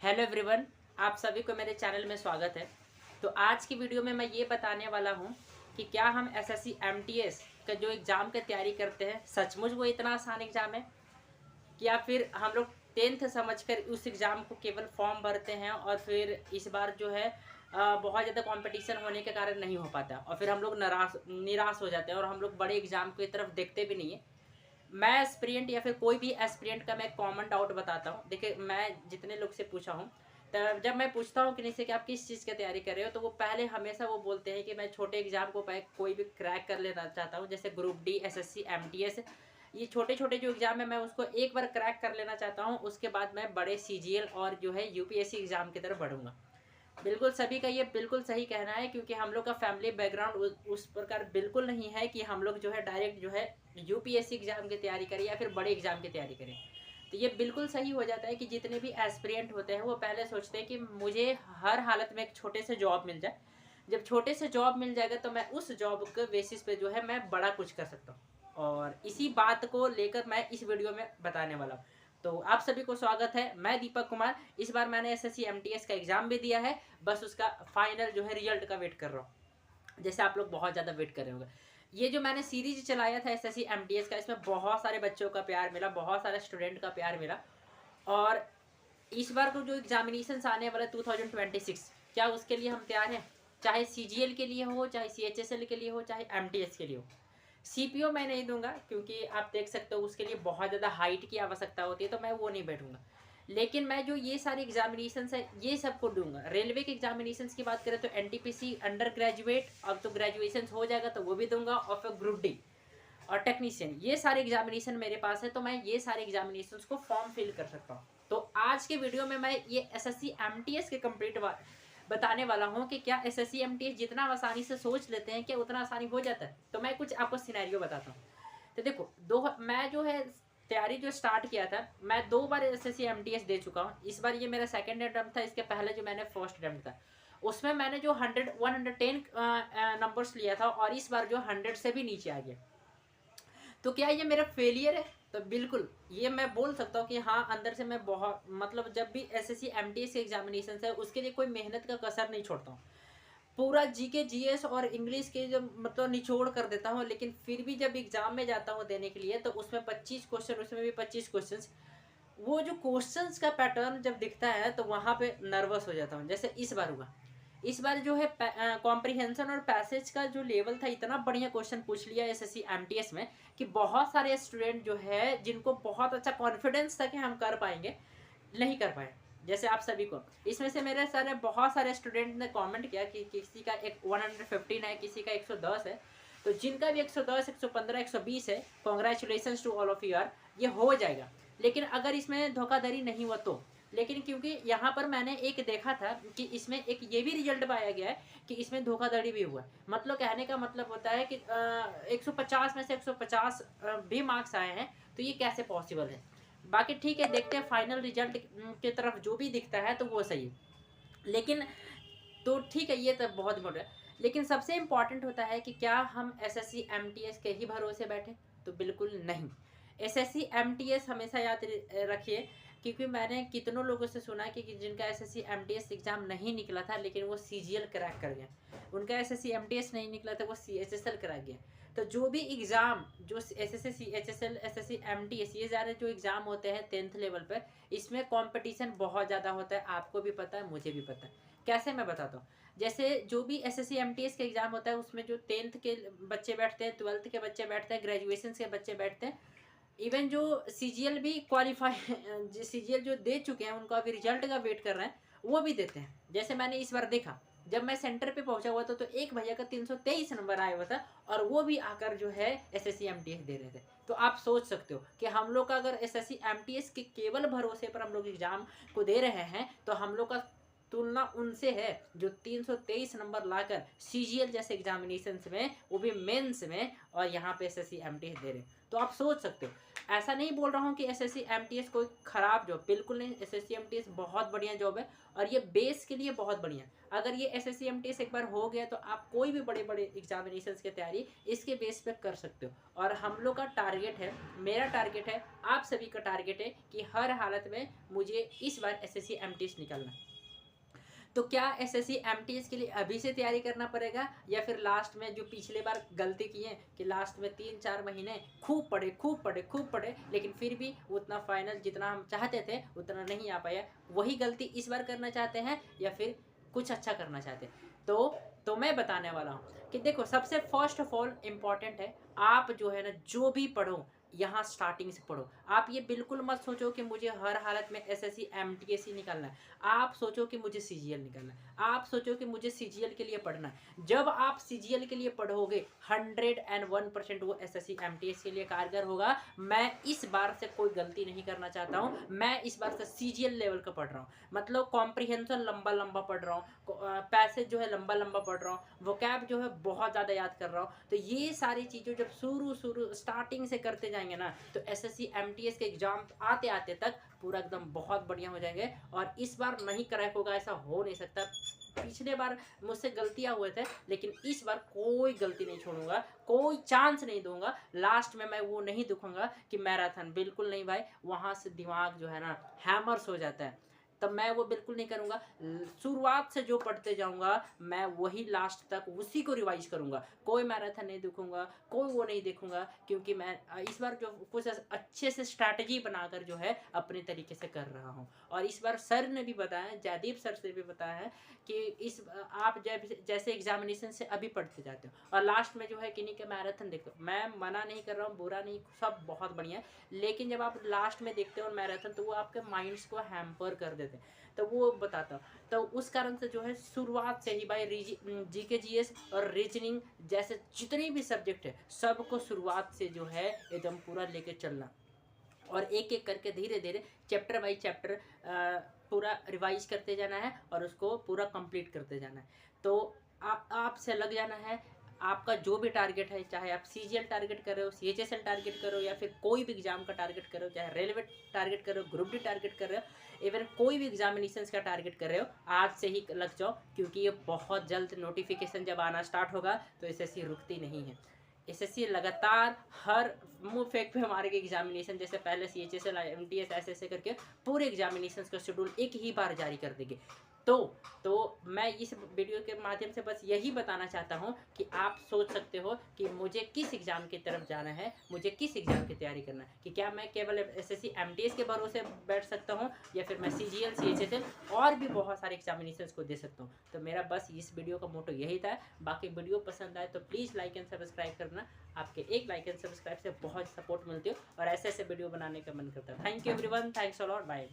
Hello everyone, आप सभी को मेरे चैनल में स्वागत है। तो आज की वीडियो में मैं ये बताने वाला हूँ कि क्या हम एसएससी एमटीएस का जो एग्ज़ाम की तैयारी करते हैं सचमुच वो इतना आसान एग्ज़ाम है, या फिर हम लोग टेंथ समझकर उस एग्ज़ाम को केवल फॉर्म भरते हैं और फिर इस बार जो है बहुत ज़्यादा कंपटीशन होने के कारण नहीं हो पाता और फिर हम लोग निराश हो जाते हैं और हम लोग बड़े एग्ज़ाम की तरफ देखते भी नहीं है। मैं एस्पिरेंट या फिर कोई भी एस्पिरेंट का मैं कॉमन डाउट बताता हूँ। देखिए, मैं जितने लोग से पूछा हूँ, तब जब मैं पूछता हूँ किसी से कि आप किस चीज़ की तैयारी कर रहे हो, तो वो पहले हमेशा वो बोलते हैं कि मैं छोटे एग्जाम को कोई भी क्रैक कर लेना चाहता हूँ, जैसे ग्रुप डी, एसएससी, एमटीएस। ये छोटे छोटे जो एग्जाम है मैं उसको एक बार क्रैक कर लेना चाहता हूँ, उसके बाद मैं बड़े सीजीएल और जो है यूपीएससी एग्जाम की तरफ बढ़ूंगा। बिल्कुल सभी का ये बिल्कुल सही कहना है, क्योंकि हम लोग का फैमिली बैकग्राउंड उस प्रकार बिल्कुल नहीं है कि हम लोग जो है डायरेक्ट जो है यूपीएससी एग्जाम की तैयारी करें या फिर बड़े एग्जाम की तैयारी करें। तो ये बिल्कुल सही हो जाता है कि जितने भी एस्पिरेंट होते हैं वो पहले सोचते हैं कि मुझे हर हालत में एक छोटे से जॉब मिल जाए। जब छोटे से जॉब मिल जाएगा तो मैं उस जॉब के बेसिस पे जो है मैं बड़ा कुछ कर सकता हूँ, और इसी बात को लेकर मैं इस वीडियो में बताने वाला हूँ। तो आप सभी को स्वागत है। मैं दीपक कुमार। इस बार मैंने एसएससी एमटीएस का एग्जाम भी दिया है, बस उसका फाइनल जो है रिजल्ट का वेट कर रहा हूँ, जैसे आप लोग बहुत ज़्यादा वेट कर रहे होंगे। ये जो मैंने सीरीज चलाया था एसएससी एमटीएस का, इसमें बहुत सारे बच्चों का प्यार मिला, बहुत सारे स्टूडेंट का प्यार मिला। और इस बार को जो एग्जामिनेशन आने वाला 2026, क्या उसके लिए हम तैयार हैं? चाहे सीजीएल के लिए हो, चाहे सीएचएसएल के लिए हो, चाहे एमटीएस के लिए हो। सीपीओ मैं नहीं दूंगा, क्योंकि आप देख सकते हो उसके लिए बहुत ज़्यादा हाइट की आवश्यकता होती है, तो मैं वो नहीं बैठूंगा। लेकिन मैं जो ये सारे एग्जामिनेशन है ये सबको दूंगा। रेलवे के एग्जामिनेशन की बात करें तो एनटीपीसी अंडर ग्रेजुएट, अब तो ग्रेजुएशन हो जाएगा तो वो भी दूंगा, और फिर ग्रुप डी और टेक्नीशियन, ये सारे एग्जामिनेशन मेरे पास है, तो मैं ये सारे एग्जामिनेशन को फॉर्म फिल कर सकता हूँ। तो आज के वीडियो में मैं ये एसएससी एमटीएस के कंप्लीट बताने वाला हूँ कि क्या एसएससी एमटीएस जितना आसानी से सोच लेते हैं क्या उतना आसानी हो जाता है। तो मैं कुछ आपको सिनेरियो बताता हूँ। तो देखो, मैं जो है तैयारी जो स्टार्ट किया था, मैं 2 बार एसएससी एमटीएस दे चुका हूँ। इस बार ये मेरा सेकंड अटेम्प्ट था, इसके पहले जो मैंने फर्स्ट अटेम्प्ट था उसमें मैंने जो 110 नंबर्स लिया था, और इस बार जो 100 से भी नीचे आ गया। तो क्या ये मेरा फेलियर है? तो बिल्कुल ये मैं बोल सकता हूँ कि हाँ, अंदर से मैं बहुत, मतलब जब भी एसएससी एमटीएस के एग्जामिनेशन है उसके लिए कोई मेहनत का कसर नहीं छोड़ता हूँ। पूरा जीके जीएस और इंग्लिश के जो मतलब निचोड़ कर देता हूँ, लेकिन फिर भी जब एग्जाम में जाता हूँ देने के लिए तो उसमें 25 क्वेश्चन, उसमें भी 25 क्वेश्चन, वो जो क्वेश्चंस का पैटर्न जब दिखता है तो वहाँ पे नर्वस हो जाता हूँ। जैसे इस बार हुआ, इस बार जो है कॉम्प्रिहेंशन और पैसेज का जो लेवल था, इतना बढ़िया क्वेश्चन पूछ लिया एसएससी एमटीएस में कि बहुत सारे स्टूडेंट जो है जिनको बहुत अच्छा कॉन्फिडेंस था कि हम कर पाएंगे, नहीं कर पाए। जैसे आप सभी को, इसमें से मेरे सारे बहुत सारे स्टूडेंट ने कमेंट किया कि किसी का एक 115 है, किसी का 110 है। तो जिनका भी 110, 115, 120 है, congratulation to all of you are, ये हो जाएगा। लेकिन अगर इसमें धोखाधड़ी नहीं हुआ तो, लेकिन क्योंकि यहाँ पर मैंने एक देखा था कि इसमें एक ये भी रिजल्ट पाया गया है कि इसमें धोखाधड़ी भी हुआ। मतलब कहने का मतलब होता है कि 150 में से 150 भी मार्क्स आए हैं, तो ये कैसे पॉसिबल है? बाकी ठीक है, देखते हैं फाइनल रिजल्ट की तरफ जो भी दिखता है तो वो सही है। लेकिन तो ठीक है, ये तो बहुत इंपॉर्टेंट है। लेकिन सबसे इम्पॉर्टेंट होता है कि क्या हम एसएससी एमटीएस के ही भरोसे बैठे? तो बिल्कुल नहीं। एसएससी एमटीएस हमेशा याद रखिए, क्योंकि मैंने कितनों लोगों से सुना कि जिनका एसएससी एमटीएस एग्जाम नहीं निकला था लेकिन वो सीजीएल क्रैक कर गया, उनका एसएससी एमटीएस नहीं निकला था वो सीएचएसएल क्रैक गया। तो जो भी एग्ज़ाम जो एसएससी सीएचएसएल एसएससी एमटीएस ये ज़्यादा जो एग्ज़ाम होते हैं 10th लेवल पर, इसमें कंपटीशन बहुत ज़्यादा होता है। आपको भी पता है, मुझे भी पता है। कैसे, मैं बताता हूँ। जैसे जो भी एसएससी एमटीएस का एग्जाम होता है उसमें जो 10th के बच्चे बैठते हैं, 12th के बच्चे बैठते हैं, ग्रेजुएशन के बच्चे बैठते हैं, इवन जो सीजीएल भी क्वालिफाई सीजीएल जो दे चुके हैं उनको अभी रिजल्ट का वेट कर रहे हैं, वो भी देते हैं। जैसे मैंने इस बार देखा, जब मैं सेंटर पे पहुंचा हुआ था तो एक भैया का 323 नंबर आया हुआ था, और वो भी आकर जो है एसएससी एमटीएस दे रहे थे। तो आप सोच सकते हो कि हम लोग का अगर एसएससी एमटीएस के केवल भरोसे पर हम लोग एग्जाम को दे रहे हैं, तो हम लोग का तुलना उनसे है जो 323 नंबर लाकर सीजीएल जैसे एग्जामिनेशन में, वो भी मेंस में, और यहाँ पे एसएससी एमटीएस दे रहे हैं। तो आप सोच सकते हो। ऐसा नहीं बोल रहा हूँ कि एसएससी एमटीएस कोई ख़राब जॉब, बिल्कुल नहीं। एसएससी एमटीएस बहुत बढ़िया जॉब है और ये बेस के लिए बहुत बढ़िया है। अगर ये एसएससी एमटीएस एक बार हो गया तो आप कोई भी बड़े बड़े एग्जामिनेशंस की तैयारी इसके बेस पे कर सकते हो। और हम लोग का टारगेट है, मेरा टारगेट है, आप सभी का टारगेट है कि हर हालत में मुझे इस बार एसएससी एमटीएस निकालना है। तो क्या एसएससी एमटीएस के लिए अभी से तैयारी करना पड़ेगा, या फिर लास्ट में जो पिछले बार गलती की है कि लास्ट में 3-4 महीने खूब पढ़े खूब पढ़े खूब पढ़े, लेकिन फिर भी उतना फाइनल जितना हम चाहते थे उतना नहीं आ पाया, वही गलती इस बार करना चाहते हैं या फिर कुछ अच्छा करना चाहते हैं? तो मैं बताने वाला हूँ कि देखो, सबसे फर्स्ट ऑफ ऑल इम्पॉर्टेंट है, आप जो है ना जो भी पढ़ो यहाँ स्टार्टिंग से पढ़ो। आप ये बिल्कुल मत सोचो कि मुझे हर हालत में एसएससी एमटीएस ही निकालना है। आप सोचो कि मुझे सीजीएल निकालना है, आप सोचो कि मुझे सीजीएल के लिए पढ़ना है। जब आप सीजीएल के लिए पढ़ोगे 101% वो एसएससी एमटीएस के लिए कारगर होगा। मैं इस बार से कोई गलती नहीं करना चाहता हूँ, मैं इस बार से सीजीएल लेवल का पढ़ रहा हूँ, मतलब कॉम्प्रिहेंशन लंबा लंबा पढ़ रहा हूँ, पैसेज जो है लंबा लंबा पढ़ रहा हूँ, वोकैब जो है बहुत ज़्यादा याद कर रहा हूँ। तो ये सारी चीज़ें जब शुरू स्टार्टिंग से करते जाएंगे ना, तो एसएससी एमटीएस के एग्जाम आते आते तक पूरा एकदम बहुत बढ़िया हो जाएंगे। और इस बार नहीं क्रैक होगा, ऐसा हो नहीं सकता। पिछले बार मुझसे गलतियां हुए थे, लेकिन इस बार कोई गलती नहीं छोड़ूंगा, कोई चांस नहीं दूंगा। लास्ट में मैं वो नहीं दिखूंगा कि मैराथन, बिल्कुल नहीं भाई, वहां से दिमाग जो है ना हैमर्स हो जाता है, तब मैं वो बिल्कुल नहीं करूँगा। शुरुआत से जो पढ़ते जाऊँगा मैं वही लास्ट तक उसी को रिवाइज करूँगा। कोई मैराथन नहीं देखूँगा, कोई वो नहीं देखूँगा, क्योंकि मैं इस बार जो कुछ अच्छे से स्ट्रैटेजी बनाकर जो है अपने तरीके से कर रहा हूँ। और इस बार सर ने भी बताया, जयदीप सर से भी बताया है कि इस आप जैसे एग्जामिनेशन से अभी पढ़ते जाते हो और लास्ट में जो है कि नहीं कि मैराथन देखते हो। मैं मना नहीं कर रहा हूँ, बुरा नहीं, सब बहुत बढ़िया है, लेकिन जब आप लास्ट में देखते हो मैराथन तो वो आपके माइंड्स को हैम्पर कर देते हैं। तो वो बताता हूँ, तो उस कारण से जो है शुरुआत से ही भाई जीके जीएस और रीजनिंग जैसे जितने भी सब्जेक्ट है सबको शुरुआत से जो है एकदम पूरा लेके चलना, और एक एक करके धीरे धीरे चैप्टर बाई चैप्टर पूरा रिवाइज करते जाना है और उसको पूरा कंप्लीट करते जाना है। तो आपसे लग जाना है। आपका जो भी टारगेट है, चाहे आप सीजीएल टारगेट कर रहे हो, सीएचएसएल टारगेट कर रहे हो, या फिर कोई भी एग्जाम का टारगेट कर रहे हो, चाहे रेलवे टारगेट कर रहे हो, ग्रुप डी टारगेट कर रहे हो, इवन कोई भी एग्जामिनेशन का टारगेट कर रहे हो, आज से ही लग जाओ, क्योंकि ये बहुत जल्द नोटिफिकेशन जब आना स्टार्ट होगा तो एसएससी रुकती नहीं है। एसएससी लगातार हर मुंह फेंक पे हमारे एग्जामिनेशन, जैसे पहले सीएचएसएल एमटीएस ऐसे करके पूरे एग्जामिनेशन का शेड्यूल एक ही बार जारी कर देंगे। तो मैं इस वीडियो के माध्यम से बस यही बताना चाहता हूँ कि आप सोच सकते हो कि मुझे किस एग्ज़ाम की तरफ जाना है, मुझे किस एग्ज़ाम की तैयारी करना है, कि क्या मैं केवल एसएससी एमटीएस के भरोसे बैठ सकता हूँ, या फिर मैं सीजीएल सीएचएसएल और भी बहुत सारे एग्जामिनेशंस को दे सकता हूँ। तो मेरा बस इस वीडियो का मोटो यही था। बाकी वीडियो पसंद आए तो प्लीज़ लाइक एंड सब्सक्राइब करना। आपके एक लाइक एंड सब्सक्राइब से बहुत सपोर्ट मिलती है और ऐसे ऐसे वीडियो बनाने का मन करता है। Thank you everyone, thanks a lot, bye.